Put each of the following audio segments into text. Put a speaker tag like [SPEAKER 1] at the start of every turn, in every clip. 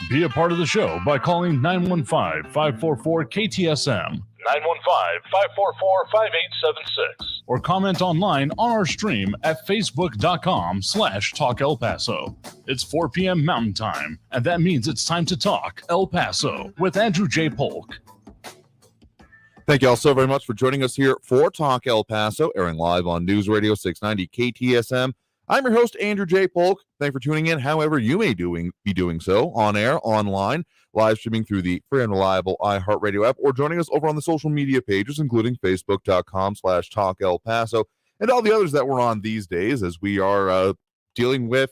[SPEAKER 1] Be a part of the show by calling 915-544-KTSM, 915-544-5876, or comment online on our stream at facebook.com/Talk El Paso. It's 4 p.m. Mountain Time, and that means it's time to talk El Paso with Andrew J. Polk.
[SPEAKER 2] Thank you all so very much for joining us here for Talk El Paso, airing live on News Radio 690 KTSM. I'm your host, Andrew J. Polk. Thanks for tuning in, however you may be doing so, on air, online, live streaming through the free and reliable iHeartRadio app, or joining us over on the social media pages, including facebook.com/Talk El Paso, and all the others that we're on these days, as we are dealing with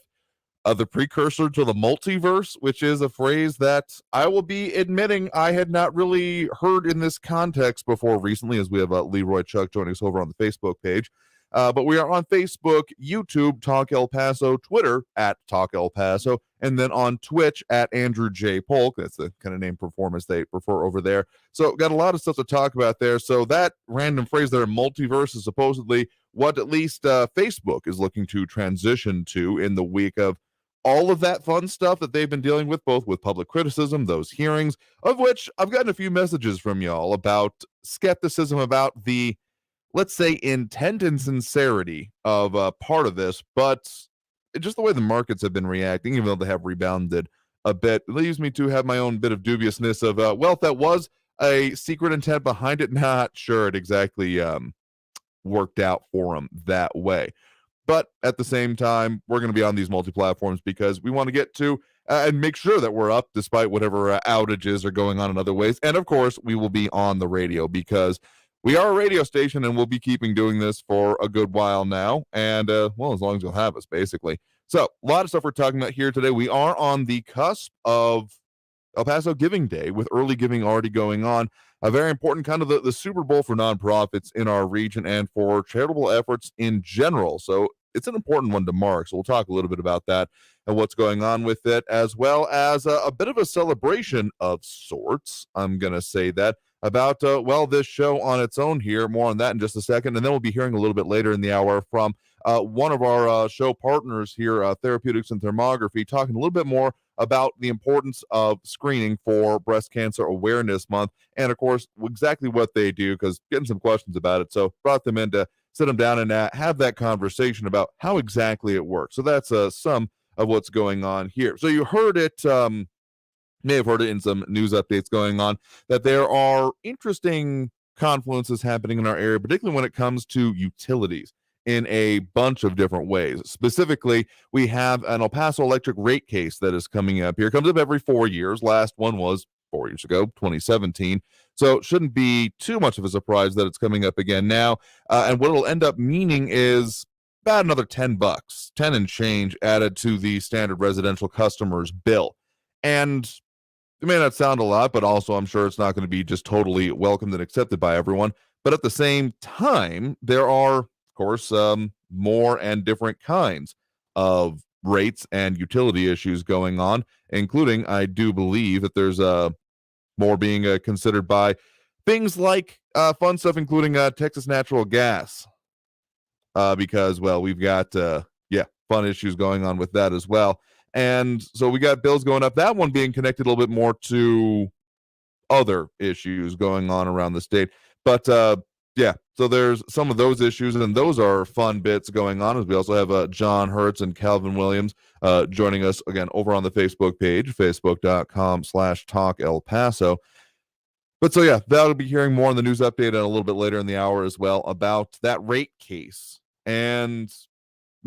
[SPEAKER 2] the precursor to the multiverse, which is a phrase that I will be admitting I had not really heard in this context before recently, as we have Leroy Chuck joining us over on the Facebook page. But we are on Facebook, YouTube, Talk El Paso, Twitter at Talk El Paso, and then on Twitch at Andrew J. Polk. That's the kind of name performance they prefer over there. So got a lot of stuff to talk about there. So that random phrase there, multiverse, is supposedly what at least Facebook is looking to transition to in the week of all of that fun stuff that they've been dealing with, both with public criticism, those hearings, of which I've gotten a few messages from y'all about skepticism about the, let's say, intent and sincerity of part of this, but just the way the markets have been reacting, even though they have rebounded a bit, it leaves me to have my own bit of dubiousness of, well, if that was a secret intent behind it, not sure it exactly worked out for them that way. But at the same time, we're going to be on these multi-platforms because we want to get to and make sure that we're up despite whatever outages are going on in other ways. And of course, we will be on the radio because we are a radio station, and we'll be keeping doing this for a good while now, and, well, as long as you'll have us, basically. So, a lot of stuff we're talking about here today. We are on the cusp of El Paso Giving Day, with early giving already going on. A very important kind of the Super Bowl for nonprofits in our region and for charitable efforts in general. So, it's an important one to mark, so we'll talk a little bit about that and what's going on with it, as well as a bit of a celebration of sorts, I'm going to say that, about, well, this show on its own here. More on that in just a second. And then we'll be hearing a little bit later in the hour from one of our show partners here, Therapeutics and Thermography, talking a little bit more about the importance of screening for Breast Cancer Awareness Month. And, of course, exactly what they do, because getting some questions about it. So brought them in to sit them down and have that conversation about how exactly it works. So that's some of what's going on here. So you heard it. May have heard it in some news updates going on, that there are interesting confluences happening in our area, particularly when it comes to utilities in a bunch of different ways. Specifically, we have an El Paso electric rate case that is coming up here. It comes up every 4 years. Last one was 4 years ago, 2017. So it shouldn't be too much of a surprise that it's coming up again now. And what it'll end up meaning is about another $10, 10 and change added to the standard residential customer's bill. And it may not sound a lot, but also I'm sure it's not going to be just totally welcomed and accepted by everyone. But at the same time, there are, of course, more and different kinds of rates and utility issues going on, including, I do believe, that there's more being considered by things like fun stuff, including Texas Natural Gas, because, well, we've got, fun issues going on with that as well. And so we got bills going up, that one being connected a little bit more to other issues going on around the state. But, so there's some of those issues, and those are fun bits going on, as we also have John Hertz and Calvin Williams joining us, again, over on the Facebook page, facebook.com/Talk El Paso. But so, yeah, that'll be hearing more on the news update and a little bit later in the hour as well about that rate case. And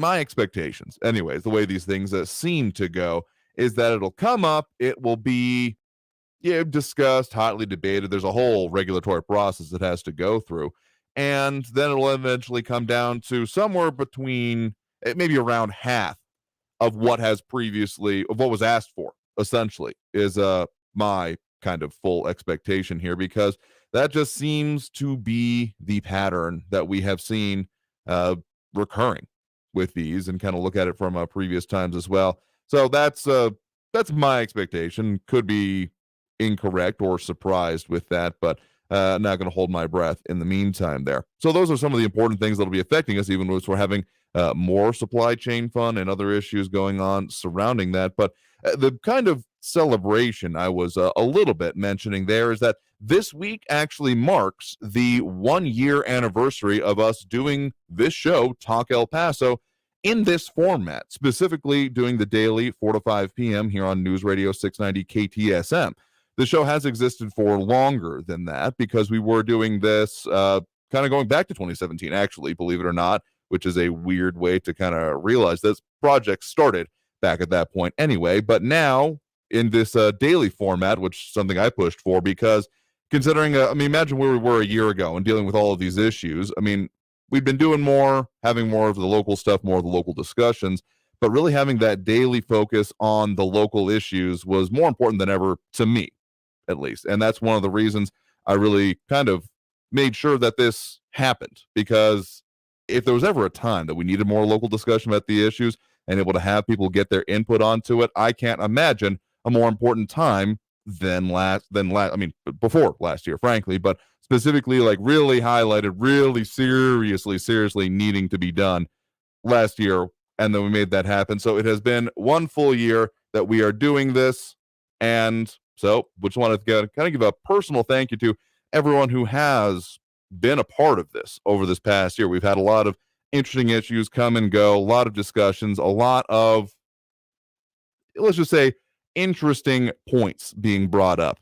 [SPEAKER 2] my expectations, anyways, the way these things seem to go, is that it'll come up, it will be discussed, hotly debated. There's a whole regulatory process that has to go through, and then it'll eventually come down to somewhere between maybe around half of what was asked for, essentially, is my kind of full expectation here, because that just seems to be the pattern that we have seen recurring with these, and kind of look at it from previous times as well. So that's my expectation. Could be incorrect or surprised with that, but not going to hold my breath in the meantime there. So those are some of the important things that'll be affecting us, even as we're having more supply chain fun and other issues going on surrounding that. But the kind of celebration I was a little bit mentioning there is that this week actually marks the 1-year anniversary of us doing this show, Talk El Paso, in this format, specifically doing the daily 4 to 5 p.m. here on News Radio 690 KTSM. The show has existed for longer than that because we were doing this kind of going back to 2017, actually, believe it or not, which is a weird way to kind of realize this project started back at that point anyway. But now in this daily format, which is something I pushed for because considering, imagine where we were a year ago and dealing with all of these issues. We've been doing more, having more of the local stuff, more of the local discussions, but really having that daily focus on the local issues was more important than ever to me, at least. And that's one of the reasons I really kind of made sure that this happened, because if there was ever a time that we needed more local discussion about the issues and able to have people get their input onto it, I can't imagine a more important time before last year, frankly, but specifically like really highlighted, really seriously needing to be done last year. And then we made that happen. So it has been 1 full year that we are doing this. And so we just wanted to kind of give a personal thank you to everyone who has been a part of this over this past year. We've had a lot of interesting issues come and go, a lot of discussions, a lot of, let's just say, interesting points being brought up.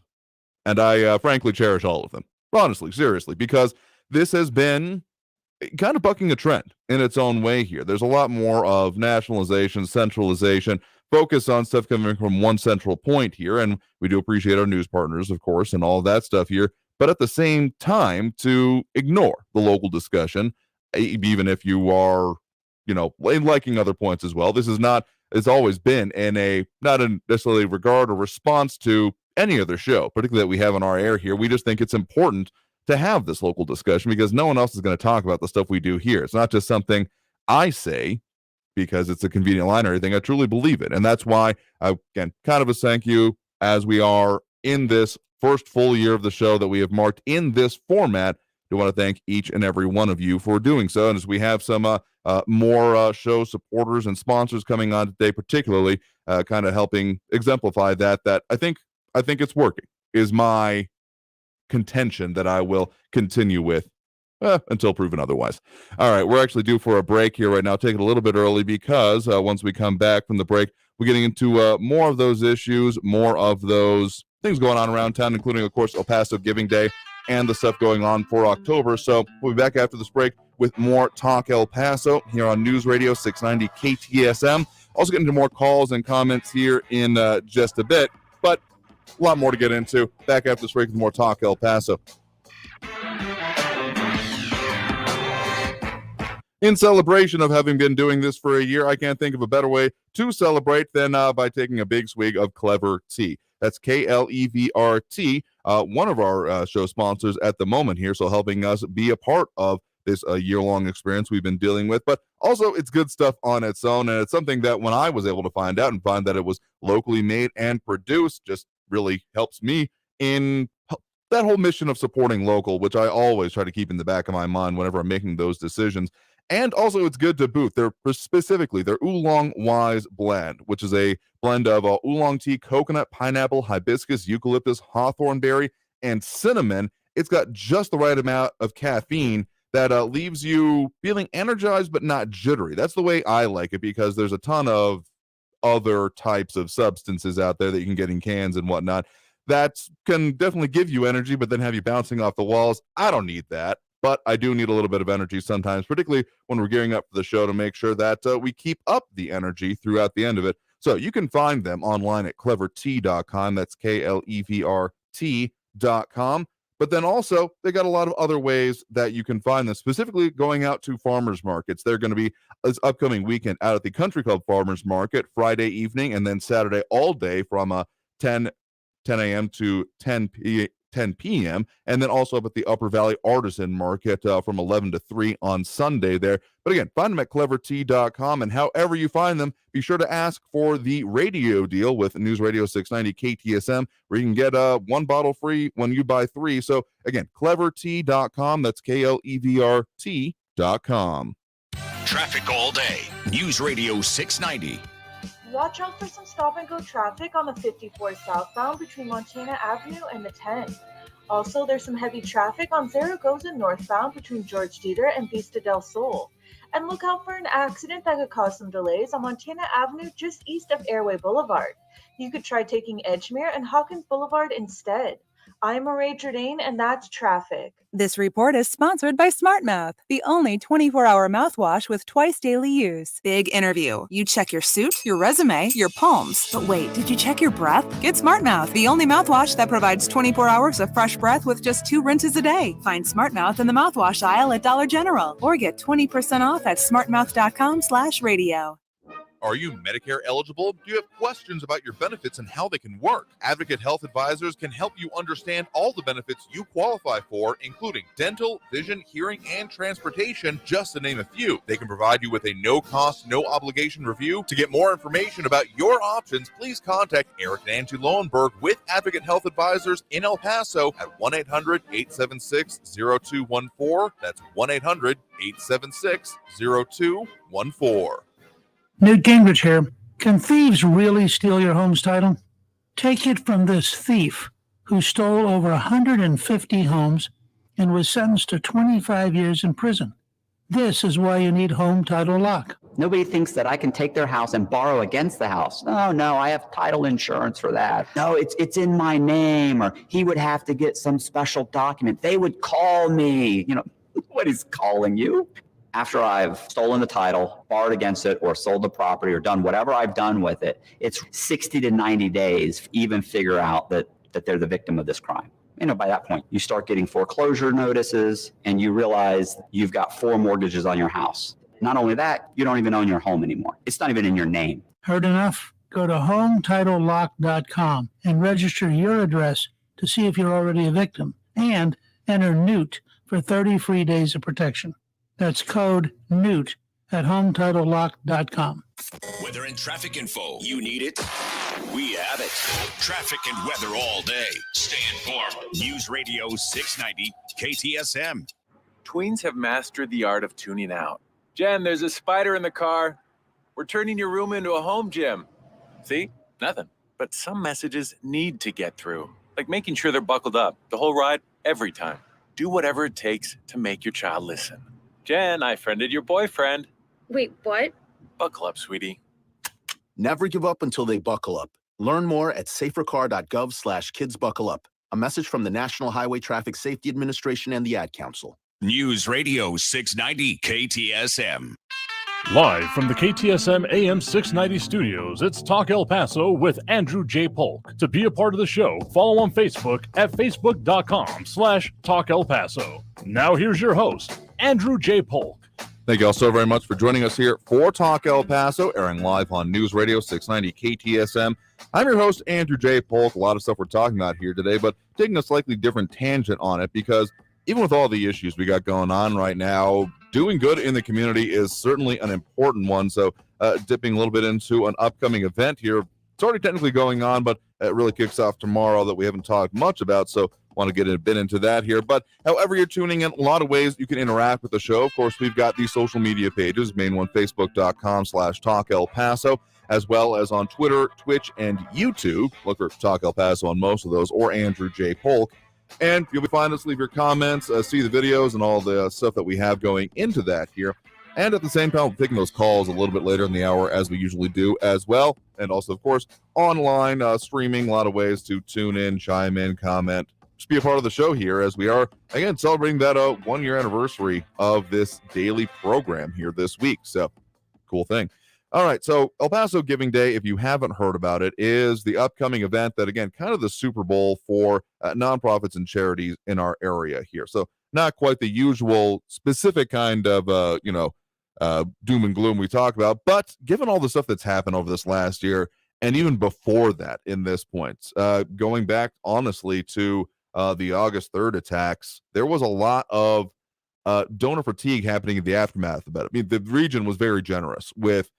[SPEAKER 2] And I frankly cherish all of them. Honestly, seriously, because this has been kind of bucking a trend in its own way here. There's a lot more of nationalization, centralization, focus on stuff coming from one central point here. And we do appreciate our news partners, of course, and all that stuff here. But at the same time, to ignore the local discussion, even if you are, liking other points as well. This is not, it's always been not in necessarily regard or response to any other show, particularly that we have on our air here. We just think it's important to have this local discussion because no one else is going to talk about the stuff we do here. It's not just something I say because it's a convenient line or anything. I truly believe it. And that's why, again, kind of a thank you as we are in this first full year of the show that we have marked in this format. I want to thank each and every one of you for doing so. And as we have some more show supporters and sponsors coming on today, particularly kind of helping exemplify that I think it's working, is my contention that I will continue with until proven otherwise. All right, we're actually due for a break here right now, taking a little bit early because once we come back from the break, we're getting into more of those issues, more of those things going on around town, including, of course, El Paso Giving Day and the stuff going on for October. So we'll be back after this break with more Talk El Paso here on News Radio 690 KTSM. Also getting into more calls and comments here in just a bit, but a lot more to get into. Back after this break with more Talk El Paso. In celebration of having been doing this for a year, I can't think of a better way to celebrate than by taking a big swig of Clever Tea. That's KLEVRT, one of our show sponsors at the moment here, so helping us be a part of this year-long experience we've been dealing with. But also, it's good stuff on its own, and it's something that when I was able to find out and find that it was locally made and produced, just really helps me in that whole mission of supporting local, which I always try to keep in the back of my mind whenever I'm making those decisions. And also, it's good to boot their Oolong Wise blend, which is a blend of oolong tea, coconut, pineapple, hibiscus, eucalyptus, hawthorn berry, and cinnamon. It's got just the right amount of caffeine that leaves you feeling energized but not jittery. That's the way I like it, because there's a ton of other types of substances out there that you can get in cans and whatnot that can definitely give you energy but then have you bouncing off the walls. I don't need that. But I do need a little bit of energy sometimes, particularly when we're gearing up for the show, to make sure that we keep up the energy throughout the end of it. So you can find them online at clevertea.com. That's KLEVRT.com. But then also, they got a lot of other ways that you can find them, specifically going out to farmers markets. They're going to be this upcoming weekend out at the Country Club Farmers Market, Friday evening, and then Saturday all day from 10 a.m. to 10 p.m. and then also up at the Upper Valley Artisan Market from 11 to 3 on Sunday there. But again, find them at clevertea.com, and however you find them, be sure to ask for the radio deal with News Radio 690 KTSM, where you can get one bottle free when you buy 3. So again, clevertea.com. That's KLEVRT.com.
[SPEAKER 3] Traffic all day. News Radio 690. watch out for some stop-and-go traffic on the 54 southbound between Montana Avenue and the 10. Also, there's some heavy traffic on Zaragoza northbound between George Dieter and Vista del Sol. And look out for an accident that could cause some delays on Montana Avenue just east of Airway Boulevard. You could try taking Edgemere and Hawkins Boulevard instead. I'm Marae Jourdain, and that's traffic.
[SPEAKER 4] This report is sponsored by SmartMouth, the only 24-hour mouthwash with twice daily use. Big interview. You check your suit, your resume, your palms. But wait, did you check your breath? Get SmartMouth, the only mouthwash that provides 24 hours of fresh breath with just 2 rinses a day. Find SmartMouth in the mouthwash aisle at Dollar General or get 20% off at smartmouth.com/radio.
[SPEAKER 2] Are you Medicare eligible? Do you have questions about your benefits and how they can work? Advocate Health Advisors can help you understand all the benefits you qualify for, including dental, vision, hearing, and transportation, just to name a few. They can provide you with a no-cost, no-obligation review. To get more information about your options, please contact Eric and Angie Lowenberg with Advocate Health Advisors in El Paso at 1-800-876-0214. That's 1-800-876-0214.
[SPEAKER 5] Newt Gingrich here. Can thieves really steal your home's title? Take it from this thief who stole over 150 homes and was sentenced to 25 years in prison. This is why you need Home Title Lock.
[SPEAKER 6] Nobody thinks that I can take their house and borrow against the house. No, I have title insurance for that. No, it's in my name, or he would have to get some special document. They would call me. Nobody's calling you. After I've stolen the title, borrowed against it, or sold the property, or done whatever I've done with it, it's 60 to 90 days to even figure out that they're the victim of this crime. By that point, you start getting foreclosure notices, and you realize you've got 4 mortgages on your house. Not only that, you don't even own your home anymore. It's not even in your name.
[SPEAKER 5] Heard enough? Go to HometitleLock.com and register your address to see if you're already a victim, and enter Newt for 30 free days of protection. That's code NEWT at HometitleLock.com.
[SPEAKER 7] Weather and traffic info. You need it? We have it. Traffic and weather all day. Stay informed. News Radio 690 KTSM.
[SPEAKER 8] Tweens have mastered the art of tuning out. Jen, there's a spider in the car. We're turning your room into a home gym. See? Nothing. But some messages need to get through. Like making sure they're buckled up the whole ride, every time. Do whatever it takes to make your child listen. Jen, I friended your boyfriend.
[SPEAKER 9] Wait, what?
[SPEAKER 8] Buckle up, sweetie.
[SPEAKER 10] Never give up until they buckle up. Learn more at safercar.gov/kidsbuckleup. A message from the National Highway Traffic Safety Administration and the Ad Council.
[SPEAKER 7] News Radio 690 KTSM.
[SPEAKER 1] Live from the KTSM AM 690 studios, it's Talk El Paso with Andrew J. Polk. To be a part of the show, follow on Facebook at facebook.com/Talk El Paso. Now here's your host, Andrew J. Polk.
[SPEAKER 2] Thank you all so very much for joining us here for Talk El Paso, airing live on News Radio 690 KTSM. I'm your host, Andrew J. Polk. A lot of stuff we're talking about here today, but taking a slightly different tangent on it, because even with all the issues we got going on right now, doing good in the community is certainly an important one. So dipping a little bit into an upcoming event here. It's already technically going on, but it really kicks off tomorrow that we haven't talked much about. So want to get a bit into that here. But however you're tuning in, a lot of ways you can interact with the show. Of course, we've got these social media pages, main one, facebook.com/Talk El Paso, as well as on Twitter, Twitch, and YouTube. Look for Talk El Paso on most of those, or Andrew J. Polk. And you'll be fine to leave your comments, see the videos and all the stuff that we have going into that here. And at the same time, we're taking those calls a little bit later in the hour, as we usually do as well. And also, of course, online streaming, a lot of ways to tune in, chime in, comment, just be a part of the show here, as we are, again, celebrating that 1-year anniversary of this daily program here this week. So, cool thing. All right, so El Paso Giving Day, if you haven't heard about it, is the upcoming event that, again, kind of the Super Bowl for nonprofits and charities in our area here. So not quite the usual specific kind of, doom and gloom we talk about, but given all the stuff that's happened over this last year, and even before that in this point, going back, honestly, to the August 3rd attacks, there was a lot of donor fatigue happening in the aftermath of it. I mean, the region was very generous with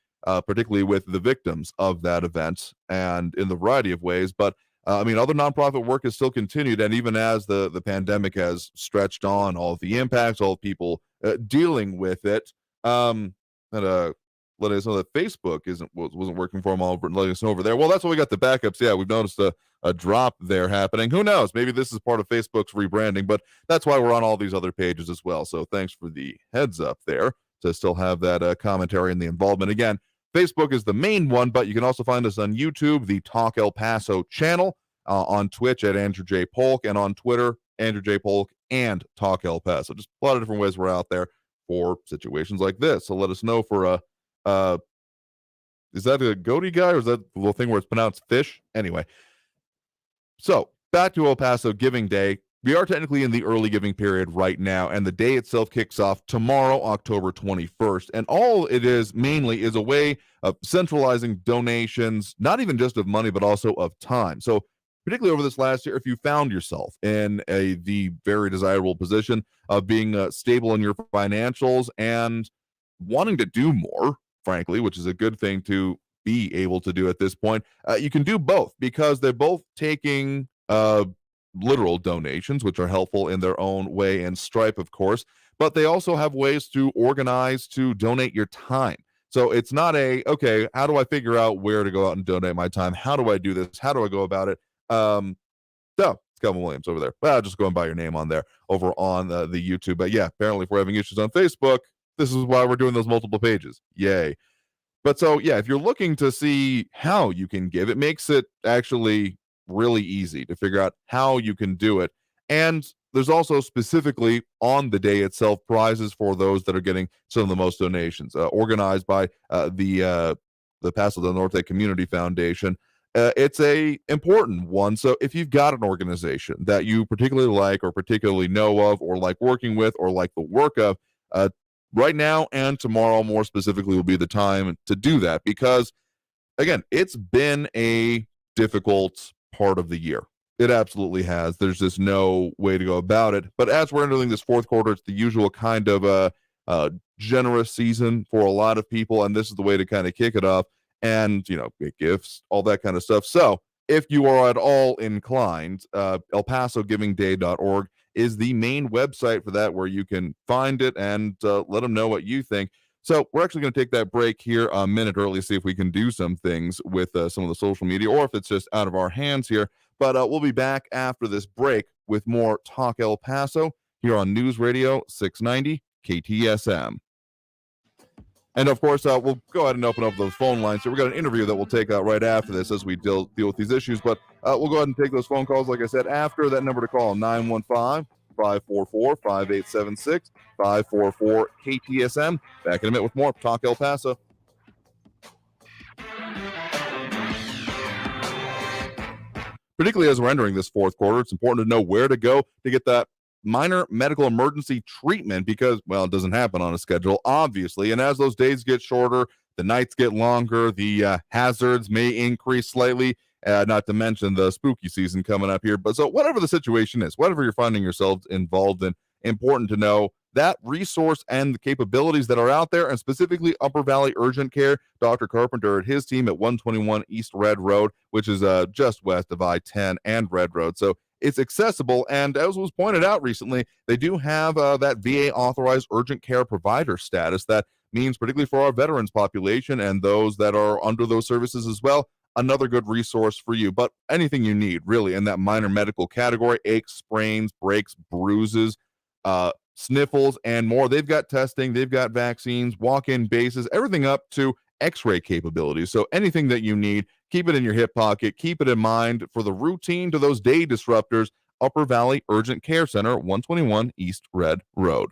[SPEAKER 2] particularly with the victims of that event, and in the variety of ways. But other nonprofit work has still continued, and even as the pandemic has stretched on, all of the impacts, all of people dealing with it. Had a letting us know that Facebook wasn't working for them all, letting us know over there. Well, that's why we got the backups. Yeah, we've noticed a drop there happening. Who knows? Maybe this is part of Facebook's rebranding, but that's why we're on all these other pages as well. So thanks for the heads up there to still have that commentary and the involvement. Again, Facebook is the main one, but you can also find us on YouTube, the Talk El Paso channel, on Twitch at Andrew J. Polk, and on Twitter, Andrew J. Polk and Talk El Paso. Just a lot of different ways we're out there for situations like this. So let us know for is that a goatee guy, or is that the little thing where it's pronounced fish? Anyway, so back to El Paso Giving Day. We are technically in the early giving period right now, and the day itself kicks off tomorrow, October 21st. And all it is mainly is a way of centralizing donations, not even just of money, but also of time. So particularly over this last year, if you found yourself in the very desirable position of being stable in your financials and wanting to do more, frankly, which is a good thing to be able to do at this point, you can do both, because they're both taking literal donations, which are helpful in their own way, and Stripe, of course, but they also have ways to organize to donate your time. So it's not okay, how do I figure out where to go out and donate my time? How do I do this? How do I go about it? So it's Kevin Williams over there. Well, just go and buy your name on there over on the YouTube. But yeah, apparently if we're having issues on Facebook, this is why we're doing those multiple pages. Yay. But so, yeah, if you're looking to see how you can give, it makes it actually really easy to figure out how you can do it. And there's also specifically on the day itself prizes for those that are getting some of the most donations, organized by the Paso del Norte Community Foundation. It's a important one. So if you've got an organization that you particularly like, or particularly know of, or like working with, or like the work of, right now and tomorrow more specifically will be the time to do that, because again, it's been a difficult part of the year. It absolutely has. There's just no way to go about it. But as we're entering this fourth quarter, it's the usual kind of generous season for a lot of people, and this is the way to kind of kick it off and, get gifts, all that kind of stuff. So if you are at all inclined, ElPasoGivingDay.org is the main website for that, where you can find it and let them know what you think. So we're actually going to take that break here a minute early, see if we can do some things with some of the social media, or if it's just out of our hands here. But we'll be back after this break with more Talk El Paso here on News Radio 690 KTSM. And of course, we'll go ahead and open up those phone lines. So we've got an interview that we'll take out right after this as we deal with these issues. But we'll go ahead and take those phone calls, like I said, after that number to call, 915-544-5876, 544-KTSM. Back in a minute with more Talk El Paso. Particularly as we're entering this fourth quarter, it's important to know where to go to get that minor medical emergency treatment, because, well, it doesn't happen on a schedule, obviously. And as those days get shorter, the nights get longer, the hazards may increase slightly, not to mention the spooky season coming up here. But so whatever the situation is, whatever you're finding yourselves involved in, important to know that resource and the capabilities that are out there, and specifically Upper Valley Urgent Care. Dr. Carpenter and his team at 121 East Red Road, which is just west of I-10 and Red Road. So it's accessible, and as was pointed out recently, they do have that VA-authorized urgent care provider status. That means, particularly for our veterans population and those that are under those services as well, another good resource for you. But anything you need, really, in that minor medical category, aches, sprains, breaks, bruises, sniffles, and more. They've got testing, they've got vaccines, walk-in bases, everything up to X-ray capabilities. So anything that you need, keep it in your hip pocket, keep it in mind for the routine to those day disruptors. Upper Valley Urgent Care Center, 121 East Red Road.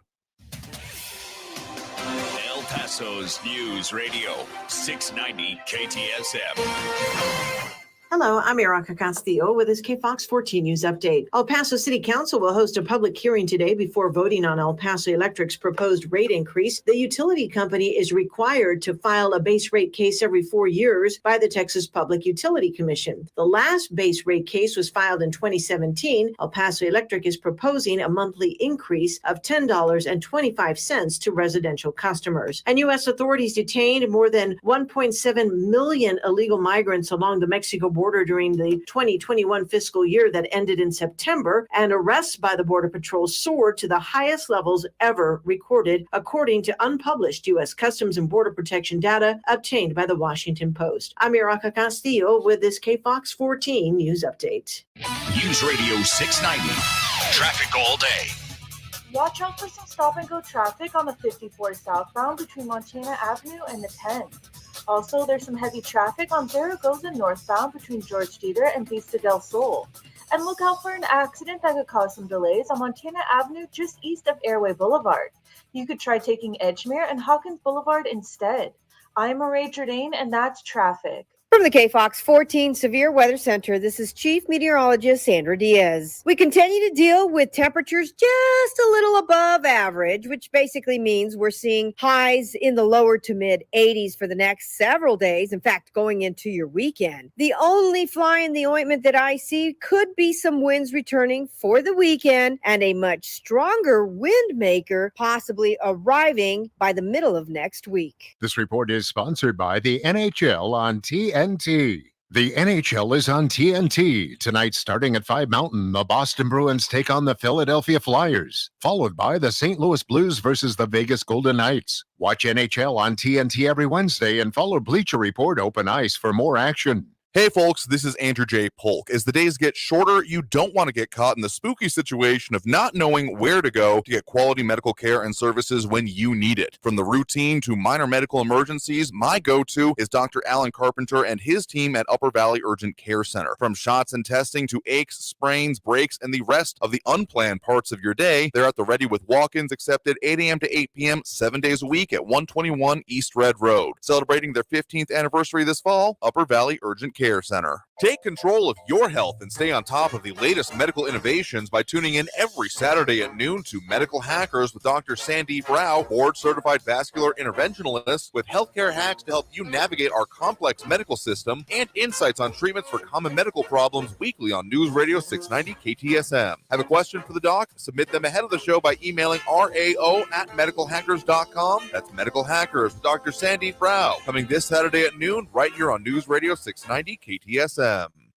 [SPEAKER 7] El Paso's News Radio 690 KTSM.
[SPEAKER 9] Hello, I'm Erica Castillo with this KFOX 14 News Update. El Paso City Council will host a public hearing today before voting on El Paso Electric's proposed rate increase. The utility company is required to file a base rate case every 4 years by the Texas Public Utility Commission. The last base rate case was filed in 2017. El Paso Electric is proposing a monthly increase of $10.25 to residential customers. And U.S. authorities detained more than 1.7 million illegal migrants along the Mexico border border during the 2021 fiscal year that ended in September, and arrests by the Border Patrol soared to the highest levels ever recorded, according to unpublished U.S. Customs and Border Protection data obtained by the Washington Post. I'm Iraca Castillo with this KFOX 14 News Update.
[SPEAKER 7] News Radio 690. Traffic all day.
[SPEAKER 3] Watch out for some stop-and-go traffic on the 54 southbound between Montana Avenue and the 10. Also, there's some heavy traffic on Zaragoza northbound between George Dieter and Vista del Sol. And look out for an accident that could cause some delays on Montana Avenue just east of Airway Boulevard. You could try taking Edgemere and Hawkins Boulevard instead. I'm Marae Jourdain, and that's traffic.
[SPEAKER 11] From the KFOX 14 Severe Weather Center, this is Chief Meteorologist Sandra Diaz. We continue to deal with temperatures just a little above average, which basically means we're seeing highs in the lower to mid 80s for the next several days. In fact, going into your weekend. The only fly in the ointment that I see could be some winds returning for the weekend and a much stronger wind maker possibly arriving by the middle of next week.
[SPEAKER 12] This report is sponsored by the NHL on TNT. The NHL is on TNT. Tonight, starting at 5 Mountain, the Boston Bruins take on the Philadelphia Flyers, followed by the St. Louis Blues versus the Vegas Golden Knights. Watch NHL on TNT every Wednesday and follow Bleacher Report Open Ice for more action.
[SPEAKER 2] Hey folks, this is Andrew J. Polk. As the days get shorter, you don't want to get caught in the spooky situation of not knowing where to go to get quality medical care and services when you need it. From the routine to minor medical emergencies, my go-to is Dr. Alan Carpenter and his team at Upper Valley Urgent Care Center. From shots and testing to aches, sprains, breaks, and the rest of the unplanned parts of your day, they're at the ready with walk-ins accepted 8 a.m. to 8 p.m. 7 days a week at 121 East Red Road. Celebrating their 15th anniversary this fall, Upper Valley Urgent Care Center. Take control of your health and stay on top of the latest medical innovations by tuning in every Saturday at noon to Medical Hackers with Dr. Sandeep Rao, board-certified vascular interventionalist, with healthcare hacks to help you navigate our complex medical system and insights on treatments for common medical problems weekly on News Radio 690 KTSM. Have a question for the doc? Submit them ahead of the show by emailing rao@medicalhackers.com. That's Medical Hackers with Dr. Sandeep Rao. Coming this Saturday at noon, right here on News Radio 690 KTSM.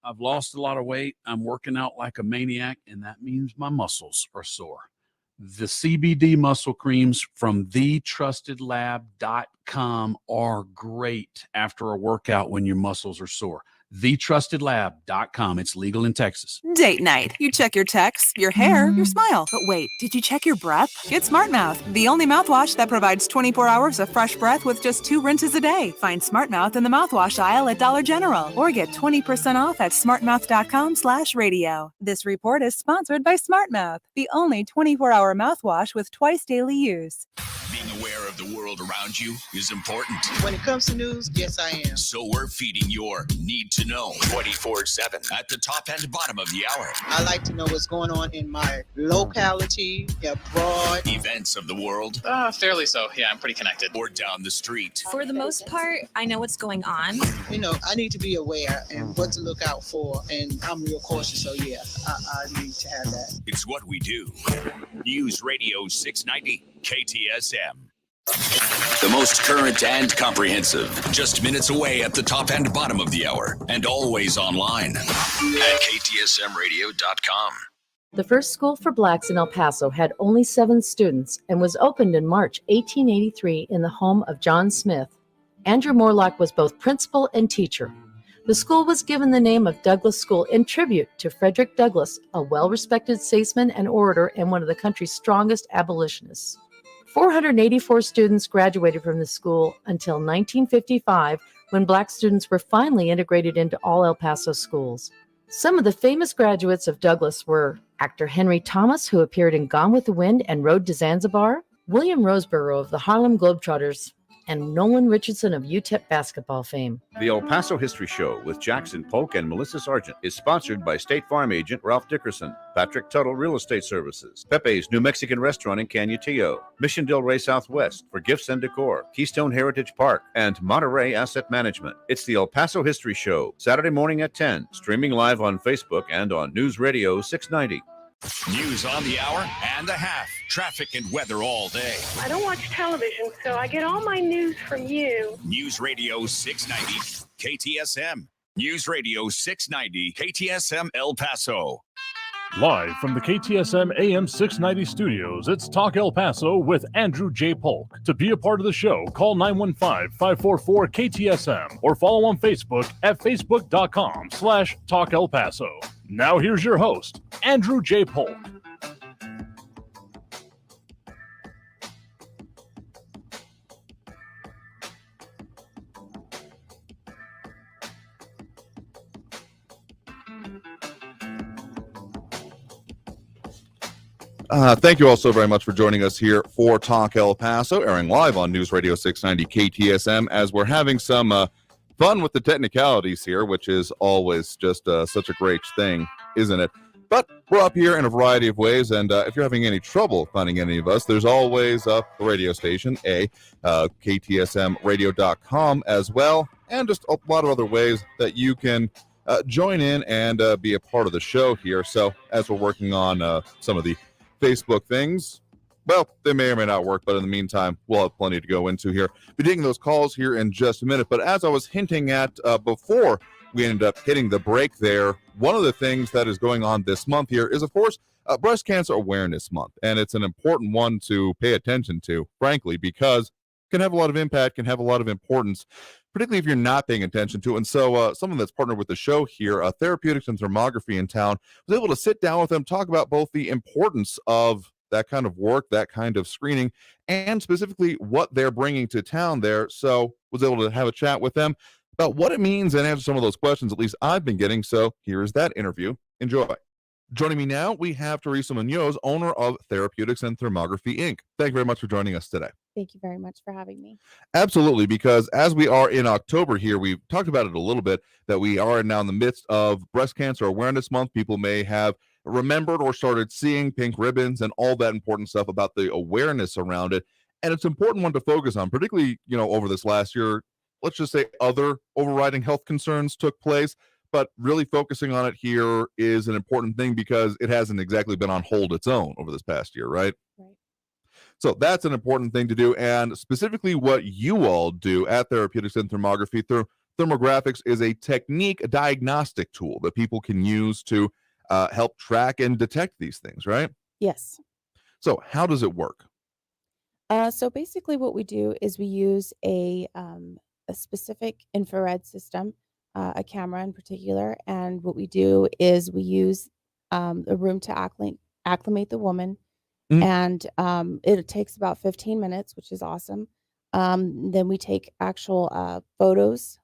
[SPEAKER 13] I've lost a lot of weight. I'm working out like a maniac, and that means my muscles are sore. The CBD muscle creams from thetrustedlab.com are great after a workout when your muscles are sore. thetrustedlab.com. It's legal in Texas.
[SPEAKER 4] Date night. You check your texts, your hair, your smile. But wait, did you check your breath? Get Smart Mouth, the only mouthwash that provides 24 hours of fresh breath with just 2 rinses a day. Find Smart Mouth in the mouthwash aisle at Dollar General or get 20% off at smartmouth.com/radio. This report is sponsored by Smart Mouth, the only 24-hour mouthwash with twice daily use.
[SPEAKER 7] Being aware of the world around you is important.
[SPEAKER 14] When it comes to news, yes, I am.
[SPEAKER 7] So we're feeding your need to know 24/7 at the top and bottom of the hour.
[SPEAKER 14] I like to know what's going on in my locality, abroad.
[SPEAKER 7] Events of the world.
[SPEAKER 15] Fairly so. Yeah, I'm pretty connected.
[SPEAKER 7] Or down the street.
[SPEAKER 16] For the most part, I know what's going on.
[SPEAKER 14] You know, I need to be aware and what to look out for, and I'm real cautious, so yeah, I need to have that.
[SPEAKER 7] It's what we do. News Radio 690 KTSM. The most current and comprehensive. Just minutes away at the top and bottom of the hour, and always online at KTSMradio.com.
[SPEAKER 17] The first school for blacks in El Paso had only 7 students and was opened in March 1883 in the home of John Smith. Andrew Morlock was both principal and teacher. The school was given the name of Douglas School in tribute to Frederick Douglass, a well-respected statesman and orator and one of the country's strongest abolitionists. 484 students graduated from the school until 1955, when black students were finally integrated into all El Paso schools. Some of the famous graduates of Douglass were actor Henry Thomas, who appeared in Gone with the Wind and Road to Zanzibar, William Roseborough of the Harlem Globetrotters, and Nolan Richardson of UTEP basketball fame.
[SPEAKER 18] The El Paso History Show with Jackson Polk and Melissa Sargent is sponsored by State Farm agent Ralph Dickerson, Patrick Tuttle Real Estate Services, Pepe's New Mexican Restaurant in Canutillo, Mission Del Rey Southwest for gifts and decor, Keystone Heritage Park, and Monterey Asset Management. It's the El Paso History Show, Saturday morning at 10, streaming live on Facebook and on News Radio 690.
[SPEAKER 7] News on the hour and a half. Traffic and weather all day.
[SPEAKER 19] I don't watch television, so I get all my news from you.
[SPEAKER 7] News Radio 690 KTSM. News Radio 690 KTSM El Paso.
[SPEAKER 1] Live from the KTSM AM 690 studios, it's Talk El Paso with Andrew J. Polk. To be a part of the show, call 915-544-KTSM or follow on Facebook at facebook.com/Talk El Paso. Now here's your host, Andrew J. Polk.
[SPEAKER 2] Thank you all so very much for joining us here for Talk El Paso, airing live on News Radio 690 KTSM, as we're having some fun with the technicalities here, which is always just such a great thing, isn't it? But we're up here in a variety of ways, and if you're having any trouble finding any of us, there's always the radio station, KTSMradio.com as well, and just a lot of other ways that you can join in and be a part of the show here. So as we're working on some of the Facebook things, well, they may or may not work, but in the meantime, we'll have plenty to go into here. Be taking those calls here in just a minute, but as I was hinting at before we ended up hitting the break there, one of the things that is going on this month here is, of course, Breast Cancer Awareness Month, and it's an important one to pay attention to, frankly, because it can have a lot of impact, can have a lot of importance, particularly if you're not paying attention to it. And so someone that's partnered with the show here, Therapeutics and Thermography in town, was able to sit down with them, talk about both the importance of that kind of work, that kind of screening, and specifically what they're bringing to town there. So was able to have a chat with them about what it means and answer some of those questions, at least I've been getting. So here is that interview. Enjoy. Joining me now, we have Teresa Munoz, owner of Therapeutics and Thermography, Inc. Thank you very much for joining us today.
[SPEAKER 19] Thank you very much for having me.
[SPEAKER 2] Absolutely, because as we are in October here, we've talked about it a little bit, that we are now in the midst of Breast Cancer Awareness Month. People may have remembered or started seeing pink ribbons and all that important stuff about the awareness around it. And it's an important one to focus on, particularly, over this last year. Let's just say other overriding health concerns took place, but really focusing on it here is an important thing because it hasn't exactly been on hold its own over this past year, right?
[SPEAKER 19] Right.
[SPEAKER 2] So that's an important thing to do. And specifically what you all do at Therapeutics and Thermography, thermographics is a technique, a diagnostic tool that people can use to help track and detect these things, right?
[SPEAKER 19] Yes.
[SPEAKER 2] So how does it work?
[SPEAKER 19] So basically what we do is we use a specific infrared system, a camera in particular. And what we do is we use a room to acclimate the woman. And it takes about 15 minutes, which is awesome. Then we take actual photos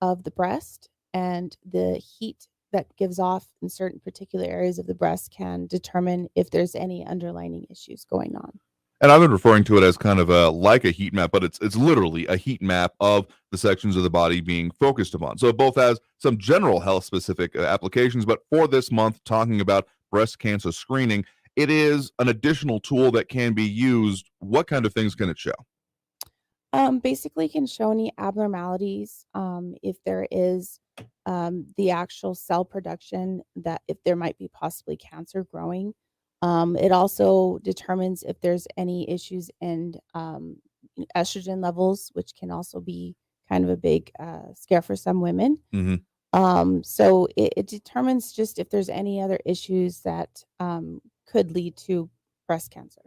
[SPEAKER 19] of the breast, and the heat that gives off in certain particular areas of the breast can determine if there's any underlying issues going on.
[SPEAKER 2] And I've been referring to it as kind of like a heat map, but it's literally a heat map of the sections of the body being focused upon. So it both has some general health specific applications, but for this month, talking about breast cancer screening, it is an additional tool that can be used. What kind of things can it show?
[SPEAKER 19] Basically can show any abnormalities, if there is the actual cell production, that if there might be possibly cancer growing. It also determines if there's any issues in estrogen levels, which can also be kind of a big scare for some women. So it determines just if there's any other issues that could lead to breast cancer.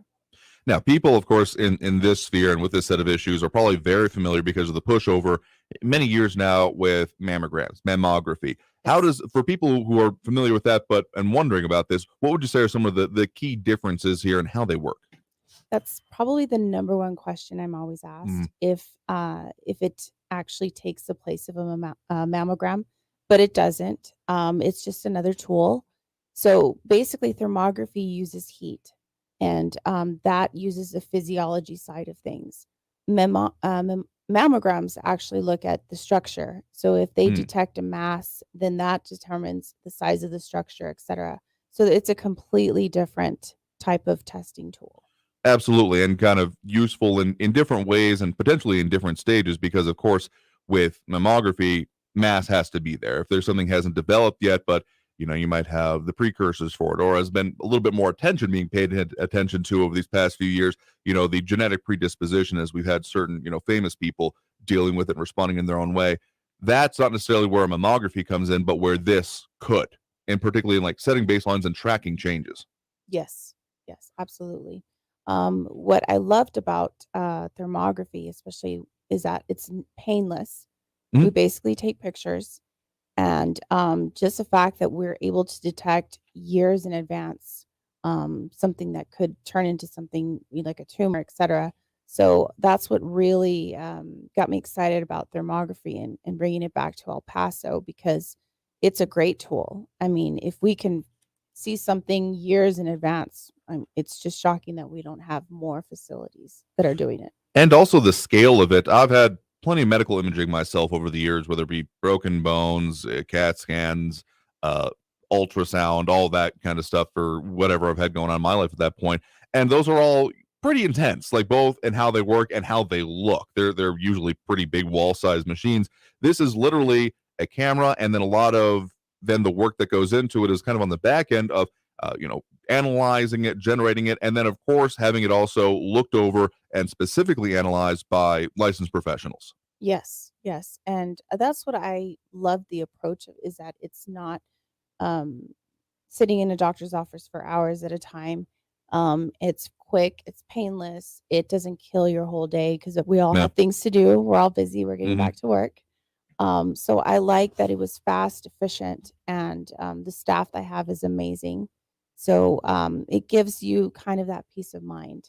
[SPEAKER 2] Now, people, of course, in this sphere and with this set of issues are probably very familiar because of the pushover many years now with mammography. How does, for people who are familiar with that and wondering about this, what would you say are some of the key differences here and how they work?
[SPEAKER 19] That's probably the number one question I'm always asked, if it actually takes the place of a mammogram, but it doesn't. It's just another tool. So basically, thermography uses heat, and that uses the physiology side of things. Mammograms actually look at the structure. So if they detect a mass, then that determines the size of the structure, etc. So it's a completely different type of testing tool.
[SPEAKER 2] Absolutely, and kind of useful in different ways and potentially in different stages because, of course, with mammography, mass has to be there. If there's something hasn't developed yet, but you might have the precursors for it, or has been a little bit more attention being paid attention to over these past few years, the genetic predisposition, as we've had certain, famous people dealing with it and responding in their own way. That's not necessarily where a mammography comes in, but where this could, and particularly in like setting baselines and tracking changes.
[SPEAKER 19] Yes, yes, absolutely. What I loved about thermography, especially, is that it's painless. We basically take pictures, and just the fact that we're able to detect years in advance something that could turn into something like a tumor, etc. So that's what really got me excited about thermography and bringing it back to El Paso, because it's a great tool. I mean, if we can see something years in advance, it's just shocking that we don't have more facilities that are doing it.
[SPEAKER 2] And also the scale of it. I've had plenty of medical imaging myself over the years, whether it be broken bones, CAT scans, ultrasound, all that kind of stuff for whatever I've had going on in my life at that point. And those are all pretty intense, like both in how they work and how they look. They're usually pretty big wall-sized machines. This is literally a camera, and then a lot of then the work that goes into it is kind of on the back end of analyzing it, generating it, and then of course having it also looked over and specifically analyzed by licensed professionals.
[SPEAKER 19] Yes, yes, and that's what I love the approach of, is that it's not sitting in a doctor's office for hours at a time. It's quick, it's painless, it doesn't kill your whole day, because we all have things to do. We're all busy. We're getting back to work. So I like that it was fast, efficient, and the staff I have is amazing. So it gives you kind of that peace of mind.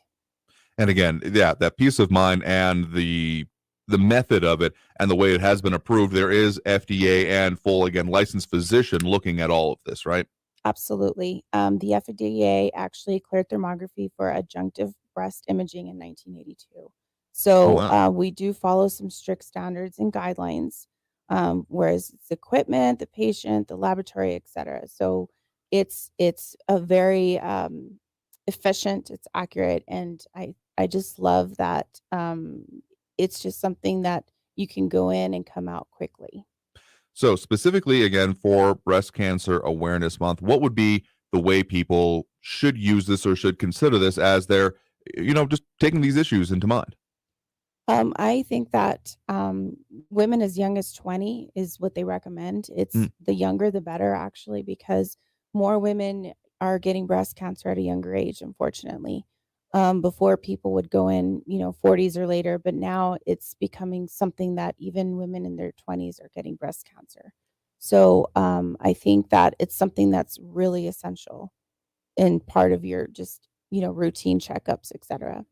[SPEAKER 2] And again, yeah, that peace of mind and the method of it and the way it has been approved. There is FDA and full, again, licensed physician looking at all of this, right?
[SPEAKER 19] Absolutely. The FDA actually cleared thermography for adjunctive breast imaging in 1982. So we do follow some strict standards and guidelines, whereas it's equipment, the patient, the laboratory, etc. So it's a very efficient, it's accurate, and I just love that it's just something that you can go in and come out quickly.
[SPEAKER 2] So specifically, again, for Breast Cancer Awareness Month, what would be the way people should use this or should consider this as they're, just taking these issues into mind?
[SPEAKER 19] I think that women as young as 20 is what they recommend. It's the younger, the better, actually, because more women are getting breast cancer at a younger age, unfortunately. Before, people would go in, 40s or later, but now it's becoming something that even women in their 20s are getting breast cancer. So I think that it's something that's really essential and part of your just, routine checkups, etc.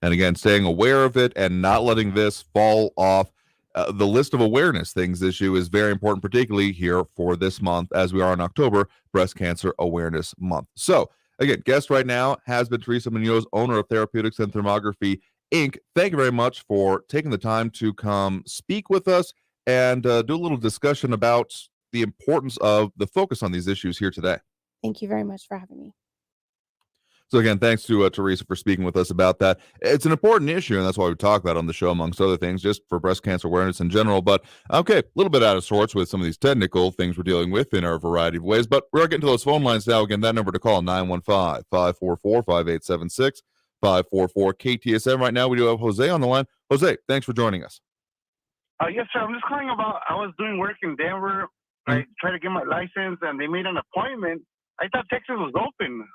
[SPEAKER 2] And again, staying aware of it and not letting this fall off the list of awareness things issue is very important, particularly here for this month, as we are in October, Breast Cancer Awareness Month. So again, guest right now has been Teresa Munoz, owner of Therapeutics and Thermography, Inc. Thank you very much for taking the time to come speak with us and do a little discussion about the importance of the focus on these issues here today.
[SPEAKER 19] Thank you very much for having me.
[SPEAKER 2] So again, thanks to Teresa for speaking with us about that. It's an important issue, and that's why we talk about it on the show, amongst other things, just for breast cancer awareness in general. But okay, a little bit out of sorts with some of these technical things we're dealing with in our variety of ways. But we're getting to those phone lines now. Again, that number to call, 915-544-5876, 544-KTSM. Right now, we do have Jose on the line. Jose, thanks for joining us.
[SPEAKER 20] Yes, sir. I'm just calling about, I was doing work in Denver. I tried to get my license, and they made an appointment. I thought Texas was open.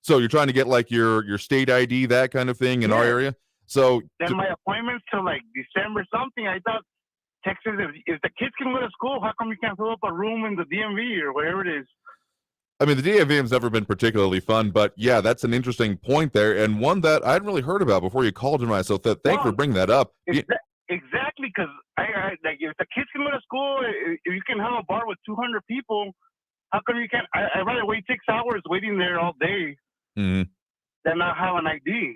[SPEAKER 2] So you're trying to get like your state ID, that kind of thing in our area? So
[SPEAKER 20] then my appointment's till like December something. I thought Texas, if the kids can go to school, how come you can't fill up a room in the DMV or whatever it is?
[SPEAKER 2] I mean, the DMV has never been particularly fun, but yeah, that's an interesting point there, and one that I hadn't really heard about before you called in. So thanks for bringing that up.
[SPEAKER 20] Exactly, because I like, if the kids can go to school, if you can have a bar with 200 people, how come you can't? I'd rather wait 6 hours waiting there all day than not have an ID.